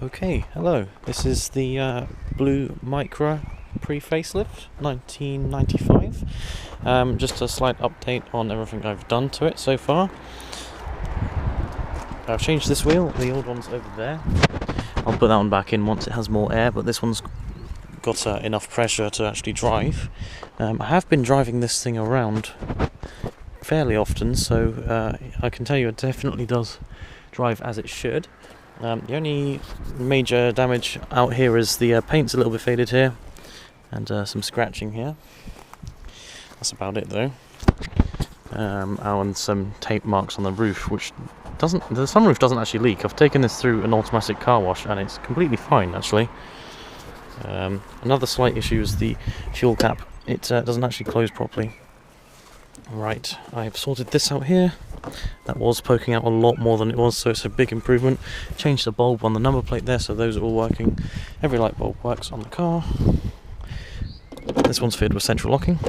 Okay, hello. This is the blue Micra pre-facelift, 1995. Just a slight update on everything I've done to it so far. I've changed this wheel, the old one's over there. I'll put that one back in once it has more air, but this one's got enough pressure to actually drive. I have been driving this thing around fairly often, so I can tell you it definitely does drive as it should. The only major damage out here is the paint's a little bit faded here, and some scratching here. That's about it though. And some tape marks on the roof, which the sunroof doesn't actually leak. I've taken this through an automatic car wash and it's completely fine actually. Another slight issue is the fuel cap. It doesn't actually close properly. Right, I've sorted this out here. That was poking out a lot more than it was, so it's a big improvement. Changed the bulb on the number plate there, so those are all working. Every light bulb works on the car. This one's fitted with central locking.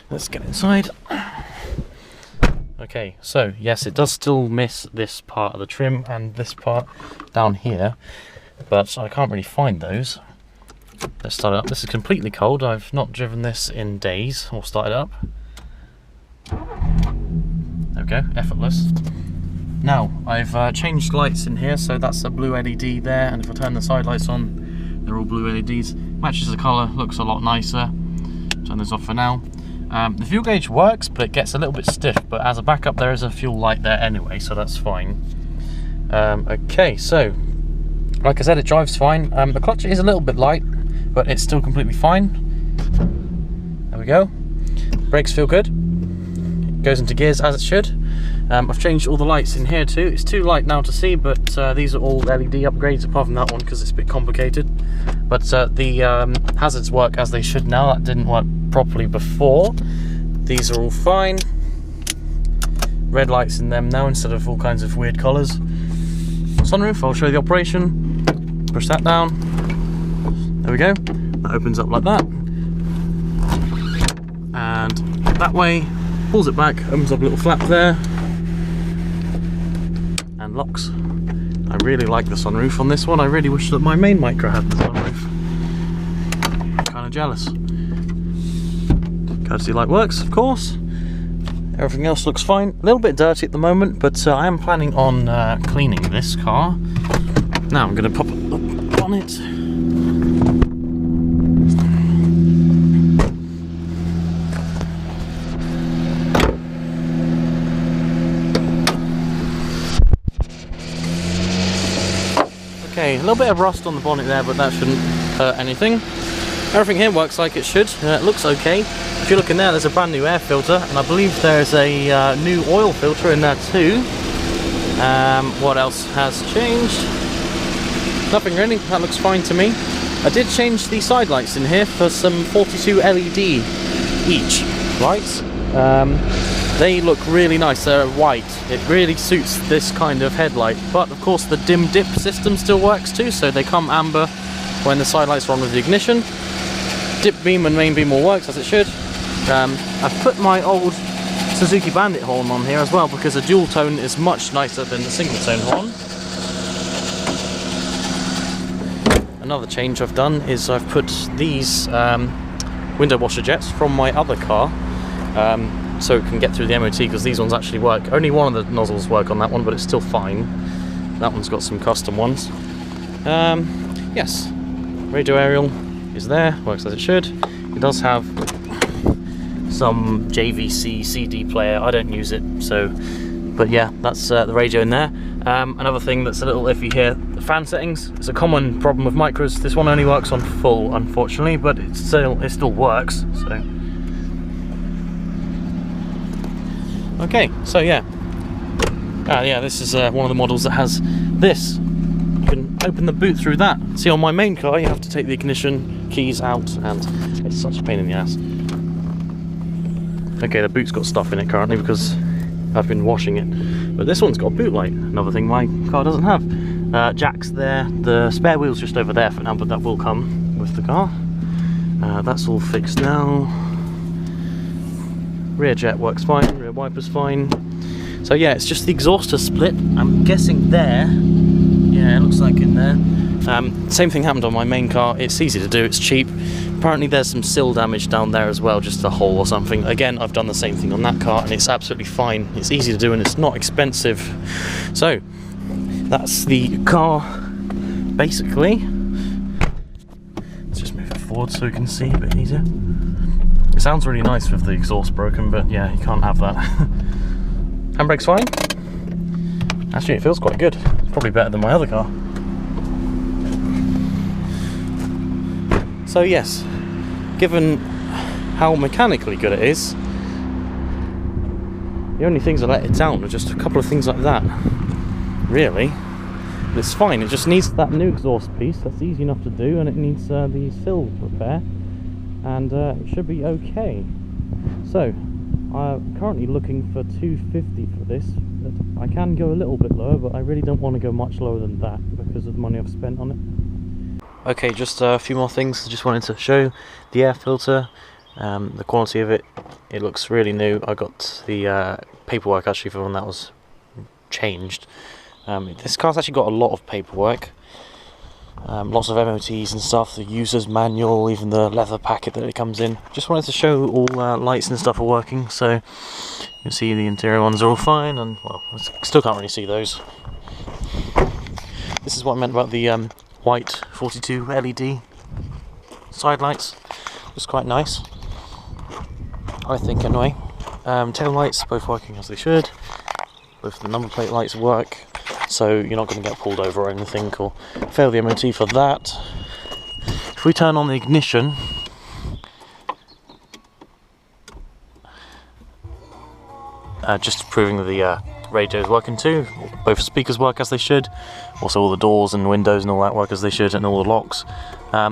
Let's get inside. Okay, so yes, it does still miss this part of the trim and this part down here, but I can't really find those. Let's start it up. This is completely cold. I've not driven this in days or started up. There we go, effortless. Now, I've changed lights in here, so that's a blue LED there, and if I turn the side lights on, they're all blue LEDs. Matches the colour, looks a lot nicer. Turn this off for now. The fuel gauge works, but it gets a little bit stiff, but as a backup there is a fuel light there anyway, so that's fine. Okay, so, like I said, it drives fine. The clutch is a little bit light, but it's still completely fine. There we go. Brakes feel good. It goes into gears as it should. I've changed all the lights in here too. It's too light now to see, but these are all LED upgrades apart from that one because it's a bit complicated. But the hazards work as they should now. That didn't work properly before. These are all fine. Red lights in them now instead of all kinds of weird colours. Sunroof, I'll show you the operation. Push that down. There we go. That opens up like that. And that way, pulls it back, opens up a little flap there, and locks. I really like the sunroof on this one. I really wish that my main Micra had the sunroof. Kind of jealous. Courtesy light works, of course. Everything else looks fine. A little bit dirty at the moment, but I am planning on cleaning this car. Now I'm going to pop up the bonnet. Okay, a little bit of rust on the bonnet there, but that shouldn't hurt anything. Everything here works like it should. It looks okay. If you look in there, there's a brand new air filter, and I believe there's a new oil filter in there too. What else has changed? Nothing really. That looks fine to me. I did change the side lights in here for some 42 LED each lights. They look really nice. They're white. It really suits this kind of headlight. But of course the dim dip system still works too, so they come amber when the side lights are on with the ignition. Dip beam and main beam all works as it should. I've put my old Suzuki Bandit horn on here as well because a dual tone is much nicer than the single tone horn. Another change I've done is I've put these window washer jets from my other car so it can get through the MOT, because these ones actually work. Only one of the nozzles work on that one, but it's still fine. That one's got some custom ones. Yes, radio aerial is there, works as it should. It does have some JVC CD player. I don't use it, so, but yeah, that's the radio in there. Another thing that's a little iffy here, the fan settings. It's a common problem with Micras. This one only works on full, unfortunately, but it still works. So, okay, so yeah, yeah, this is one of the models that has this. You can open the boot through that. See, on my main car, you have to take the ignition keys out, and it's such a pain in the ass. Okay, the boot's got stuff in it currently because I've been washing it, but this one's got a boot light, another thing my car doesn't have. Jack's there, the spare wheel's just over there for now, but that will come with the car. That's all fixed now. Rear jet works fine, rear wiper's fine. So yeah, it's just the exhauster split. I'm guessing there. Yeah, it looks like in there. Same thing happened on my main car. It's easy to do, it's cheap. Apparently there's some sill damage down there as well, just a hole or something. Again, I've done the same thing on that car and it's absolutely fine. It's easy to do and it's not expensive. So, that's the car, basically. Let's just move it forward so we can see a bit easier. It sounds really nice with the exhaust broken, but yeah, you can't have that. Handbrake's fine. Actually, it feels quite good. It's probably better than my other car. So yes, given how mechanically good it is, the only things that let it down are just a couple of things like that, really. But it's fine, it just needs that new exhaust piece. That's easy enough to do, and it needs the sill repair, and it should be okay. So, I'm currently looking for 250 for this, but I can go a little bit lower, but I really don't want to go much lower than that because of the money I've spent on it. Okay, just a few more things. I just wanted to show the air filter, the quality of it. It looks really new. I got the paperwork actually for when that was changed. This car's actually got a lot of paperwork, lots of MOTs and stuff, the user's manual, even the leather packet that it comes in. Just wanted to show all lights and stuff are working, so you can see the interior ones are all fine, and well, I still can't really see those. This is what I meant about the white 42 LED side lights. It's quite nice, I think, anyway. Tail lights both working as they should. Both the number plate lights work, so you're not going to get pulled over or anything or fail the MOT for that. If we turn on the ignition, just proving that the radio is working too. Both speakers work as they should. Also all the doors and windows and all that work as they should, and all the locks.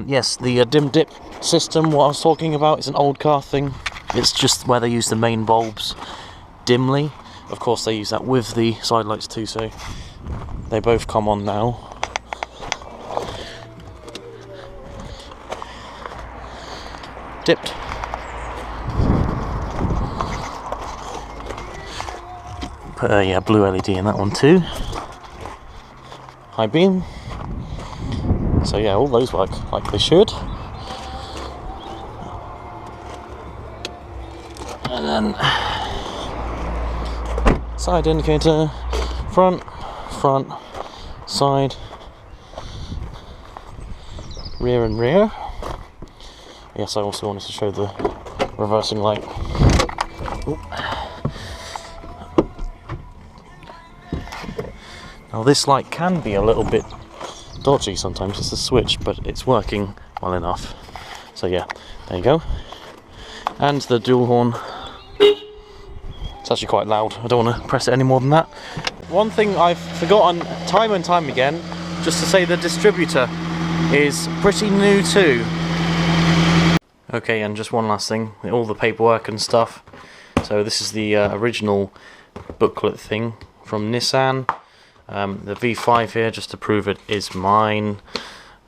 Yes, the dim dip system, what I was talking about, is an old car thing. It's just where they use the main bulbs dimly. Of course they use that with the side lights too, so they both come on now. Dipped. Put a blue LED in that one too. High beam. So yeah, all those work like they should. And then side indicator, front, side, rear and rear. Yes, I also wanted to show the reversing light. Ooh. Now this light can be a little bit dodgy sometimes, it's a switch, but it's working well enough. So yeah, there you go. And the dual horn. It's actually quite loud, I don't want to press it any more than that. One thing I've forgotten time and time again, just to say the distributor is pretty new too. Okay, and just one last thing, all the paperwork and stuff. So this is the original booklet thing from Nissan. The V5 here, just to prove it is mine.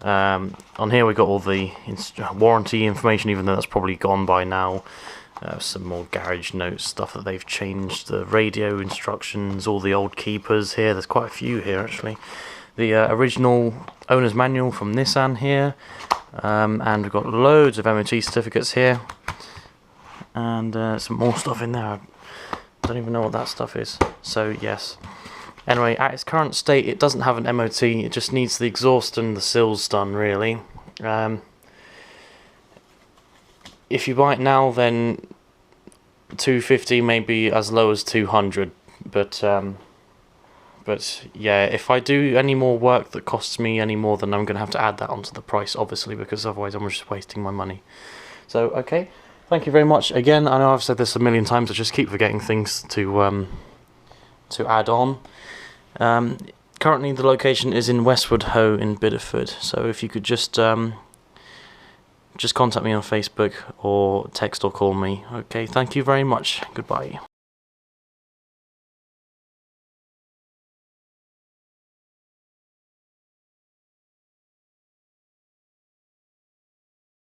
On here we got all the warranty information, even though that's probably gone by now. Some more garage notes, stuff that they've changed, the radio instructions, all the old keepers here. There's quite a few here actually. The original owner's manual from Nissan here, and we've got loads of MOT certificates here, and some more stuff in there. I don't even know what that stuff is. So yes. Anyway, at its current state, it doesn't have an MOT. It just needs the exhaust and the sills done, really. If you buy it now, then 250, maybe as low as 200. But yeah, if I do any more work that costs me any more, then I'm going to have to add that onto the price, obviously, because otherwise I'm just wasting my money. So, okay, thank you very much. Again, I know I've said this a million times, I just keep forgetting things to add on. Currently the location is in Westwood Ho in Bideford, so if you could just contact me on Facebook or text or call me. Okay, thank you very much. Goodbye.